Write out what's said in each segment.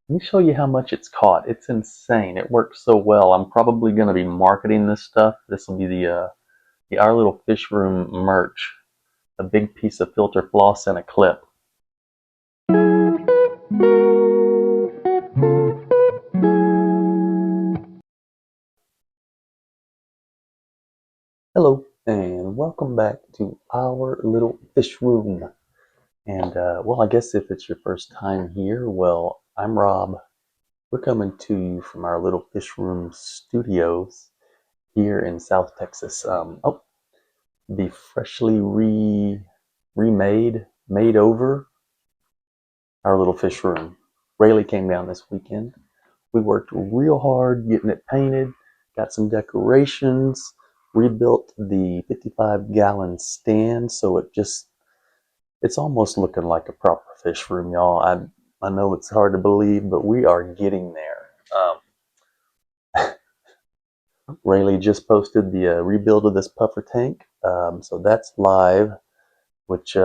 Let me show you how much it's caught. It's insane. It works so well. I'm probably going to be marketing this stuff. This will be the Our Little Fish Room merch. A big piece of filter floss and a clip. Hello, and welcome back to Our Little Fish Room. And, well, I guess if it's your first time here, well, I'm Rob. We're coming to you from our Little Fish Room studios here in South Texas. The freshly made over Our Little Fish Room. Rayleigh came down this weekend. We worked real hard getting it painted, got some decorations, rebuilt the 55-gallon stand so it's almost looking like a proper fish room, y'all. I know it's hard to believe, but we are getting there. Rayleigh just posted the rebuild of this puffer tank, so that's live, which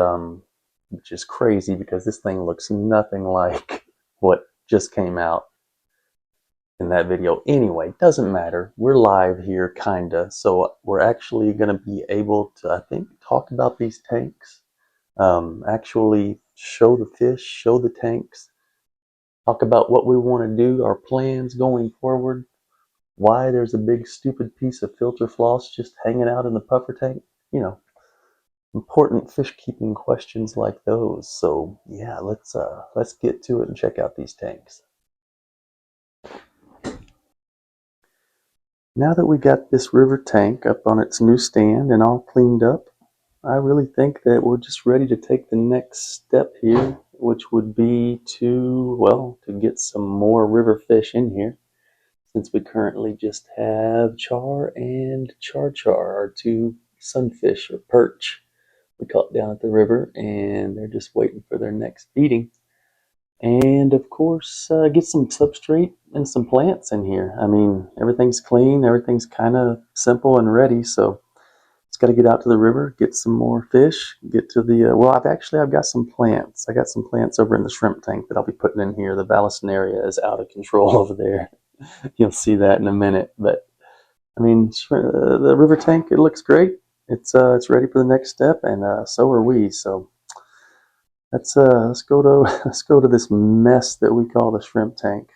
is crazy because this thing looks nothing like what just came out in that video. Anyway, doesn't matter. We're live here, kinda. So we're actually going to be able to, I think, talk about these tanks, actually show the fish, show the tanks, talk about what we want to do, our plans going forward, why there's a big stupid piece of filter floss just hanging out in the puffer tank. You know, important fish keeping questions like those. So yeah, let's get to it and check out these tanks. Now that we got this river tank up on its new stand and all cleaned up, I really think that we're just ready to take the next step here, which would be to get some more river fish in here, since we currently just have char and char, our two sunfish or perch we caught down at the river, and they're just waiting for their next feeding. And of course, get some substrate and some plants in here. I mean, everything's clean, everything's kind of simple and ready, so just got to get out to the river, get some more fish, get to the, I've got some plants. I got some plants over in the shrimp tank that I'll be putting in here. The Vallisneria is out of control over there. You'll see that in a minute. But, I mean, the river tank, it looks great. It's ready for the next step, and so are we. So let's go to let's go to this mess that we call the shrimp tank.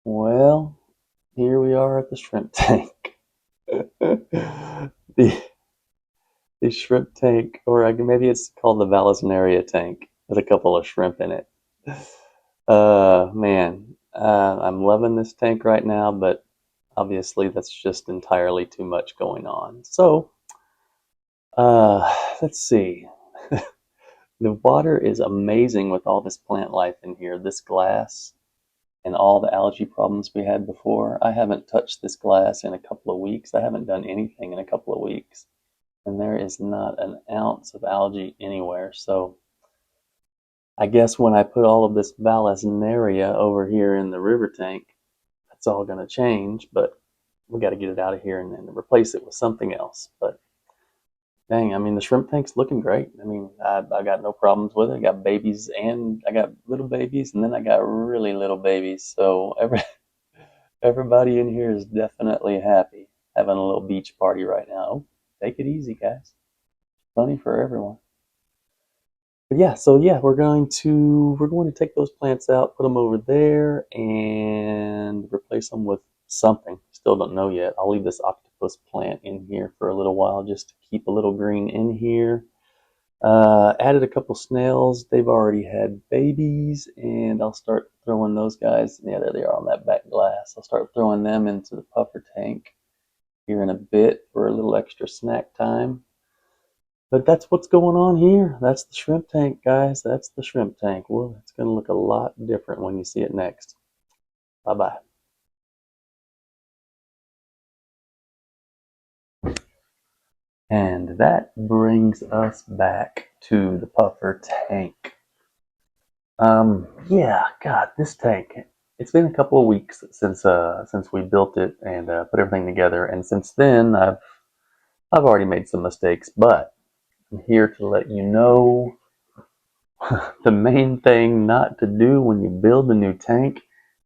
Well, here we are at the shrimp tank. the the shrimp tank, or maybe it's called the Vallisneria tank, with a couple of shrimp in it. Man, I'm loving this tank right now, but obviously that's just entirely too much going on. So, let's see. The water is amazing with all this plant life in here. This glass and all the algae problems we had before. I haven't touched this glass in a couple of weeks. I haven't done anything in a couple of weeks. And there is not an ounce of algae anywhere. So I guess when I put all of this Vallisneria over here in the river tank, that's all going to change. But we got to get it out of here and then replace it with something else. But dang, I mean, the shrimp tank's looking great. I mean, I got no problems with it. I got babies, and I got little babies, and then I got really little babies. So everybody in here is definitely happy, having a little beach party right now. Oh, take it easy, guys. Funny for everyone. But yeah, so yeah, we're going to take those plants out, put them over there, and replace them with something. Still don't know yet. I'll leave this octopus plant in here for a little while just to keep a little green in here. Added a couple snails. They've already had babies, and I'll start throwing those guys. Yeah, there they are on that back glass. I'll start throwing them into the puffer tank here in a bit for a little extra snack time. But that's what's going on here. That's the shrimp tank, guys. That's the shrimp tank. Well, it's going to look a lot different when you see it next. Bye-bye. And that brings us back to the puffer tank. Yeah, God, this tank, it's been a couple of weeks since we built it and put everything together, and since then I've already made some mistakes, but I'm here to let you know the main thing not to do when you build a new tank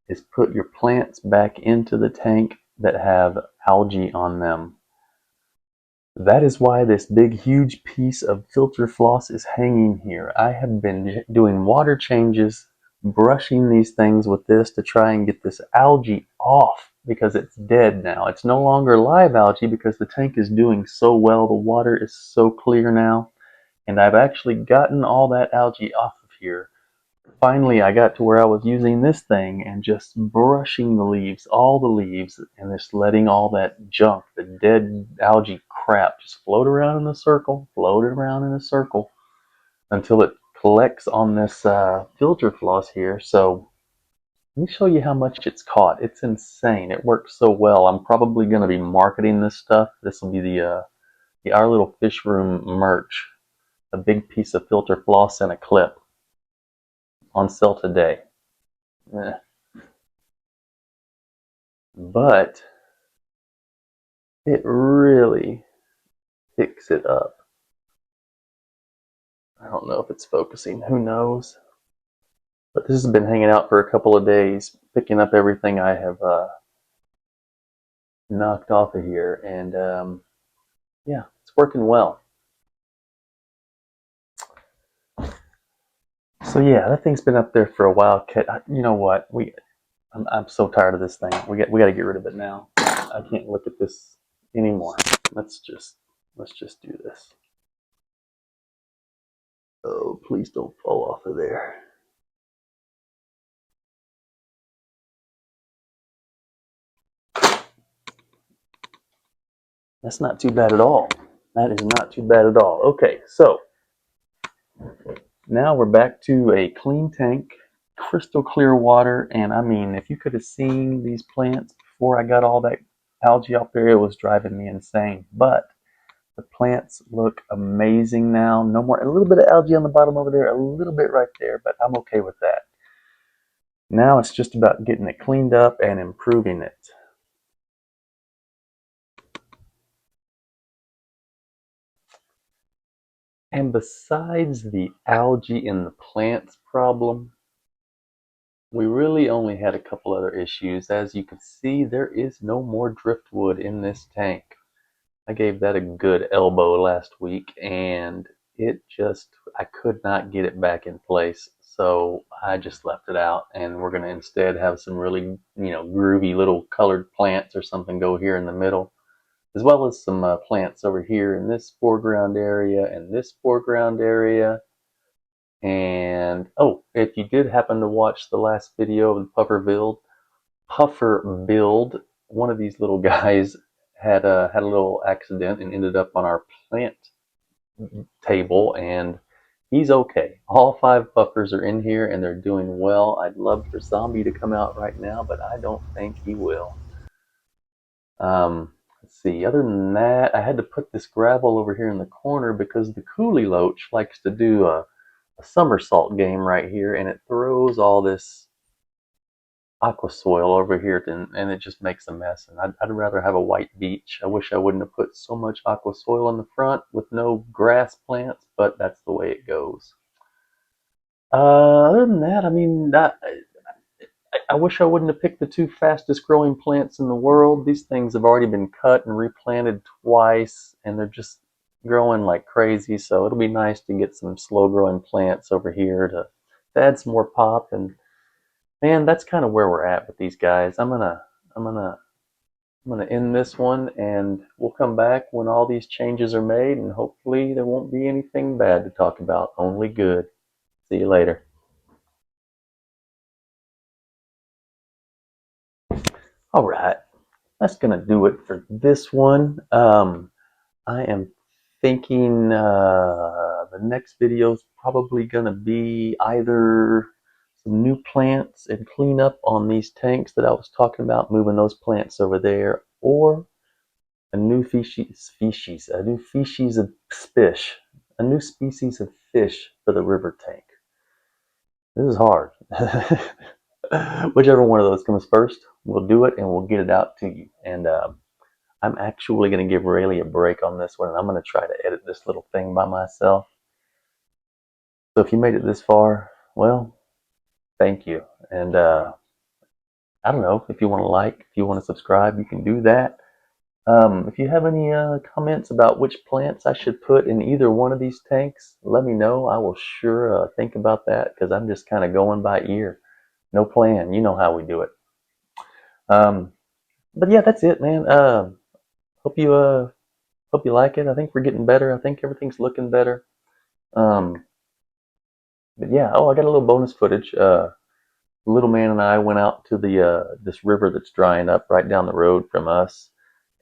is put your plants back into the tank that have algae on them. That is why this big huge piece of filter floss is hanging here. I have been doing water changes, brushing these things with this to try and get this algae off because it's dead now. It's no longer live algae because the tank is doing so well. The water is so clear now, and I've actually gotten all that algae off of here. Finally, I got to where I was using this thing and just brushing the leaves, all the leaves, and just letting all that junk, the dead algae crap, just float around in a circle, float around in a circle until it collects on this filter floss here. So let me show you how much it's caught. It's insane. It works so well. I'm probably going to be marketing this stuff. This will be the Our Little Fish Room merch. A big piece of filter floss and a clip on sale today. But it really picks it up. I don't know if it's focusing. Who knows? But this has been hanging out for a couple of days, picking up everything I have knocked off of here. And yeah, it's working well. So yeah, that thing's been up there for a while. You know what? I'm so tired of this thing. We got to get rid of it now. I can't look at this anymore. Let's just do this. Oh, please don't fall off of there. That's not too bad at all. That is not too bad at all. Okay, so now we're back to a clean tank, crystal clear water, and I mean, if you could have seen these plants before I got all that algae up there, it was driving me insane. But the plants look amazing now. No more, a little bit of algae on the bottom over there, a little bit right there, but I'm okay with that. Now it's just about getting it cleaned up and improving it. And besides the algae in the plants problem, we really only had a couple other issues. As you can see, there is no more driftwood in this tank. I gave that a good elbow last week, and I could not get it back in place. So I just left it out, and we're going to instead have some really, groovy little colored plants or something go here in the middle, as well as some plants over here in this foreground area and this foreground area. And oh, if you did happen to watch the last video of the puffer build, one of these little guys had a little accident and ended up on our plant table, and he's okay. All 5 puffers are in here and they're doing well. I'd love for Zombie to come out right now, but I don't think he will. Let's see. Other than that, I had to put this gravel over here in the corner because the coolie loach likes to do a somersault game right here, and it throws all this aqua soil over here, and it just makes a mess. And I'd rather have a white beach. I wish I wouldn't have put so much aqua soil in the front with no grass plants, but that's the way it goes. Other than that, I mean, I wish I wouldn't have picked the 2 fastest growing plants in the world. These things have already been cut and replanted twice, and they're just growing like crazy. So it'll be nice to get some slow growing plants over here to add some more pop. And man, that's kind of where we're at with these guys. I'm gonna end this one, and we'll come back when all these changes are made, and hopefully there won't be anything bad to talk about, only good. See you later. All right, that's gonna do it for this one. I am thinking the next video is probably gonna be either some new plants and clean up on these tanks that I was talking about, moving those plants over there, or a new species of fish, a new species of fish for the river tank. This is hard. Whichever one of those comes first, we'll do it and we'll get it out to you. And I'm actually going to give Rayleigh a break on this one. And I'm going to try to edit this little thing by myself. So if you made it this far, well, thank you. And I don't know, if you want to like, if you want to subscribe, you can do that. If you have any comments about which plants I should put in either one of these tanks, let me know. I will sure think about that because I'm just kind of going by ear. No plan. You know how we do it. But yeah, that's it, man. Hope you like it. I think we're getting better. I think everything's looking better. But yeah, oh, I got a little bonus footage. The little man and I went out to the this river that's drying up right down the road from us,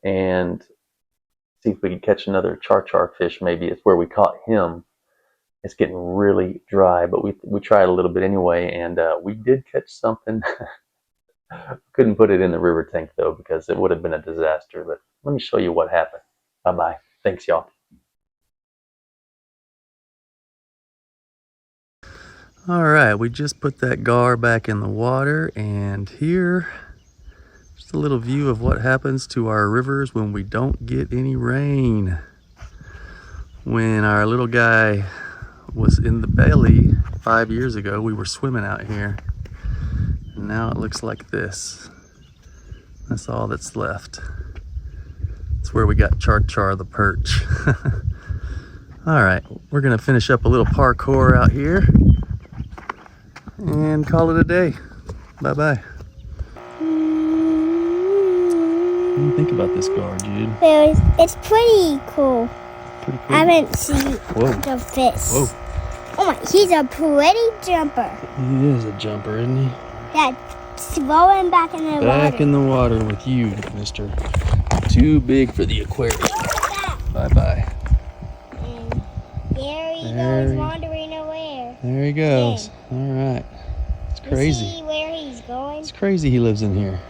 and see if we could catch another char fish. Maybe it's where we caught him. It's getting really dry, but we tried a little bit anyway, and we did catch something. Couldn't put it in the river tank though because it would have been a disaster. But let me show you what happened. Bye bye. Thanks, y'all. All right, we just put that gar back in the water, and here, just a little view of what happens to our rivers when we don't get any rain. When our little guy was in the belly 5 years ago, we were swimming out here, and now it looks like this. That's all that's left. It's where we got Char the perch. All right, we're gonna finish up a little parkour out here and call it a day. Bye-bye. What do you think about this gar, Jude? It's pretty cool. Pretty cool. I haven't seen the fish. Whoa. Oh my, he's a pretty jumper. He is a jumper, isn't he? Yeah, throwing back in the water. Back in the water with you, mister. Too big for the aquarium. Bye-bye. And there he goes wandering away. There he goes. All right. It's crazy. You see where he's going? It's crazy he lives in here.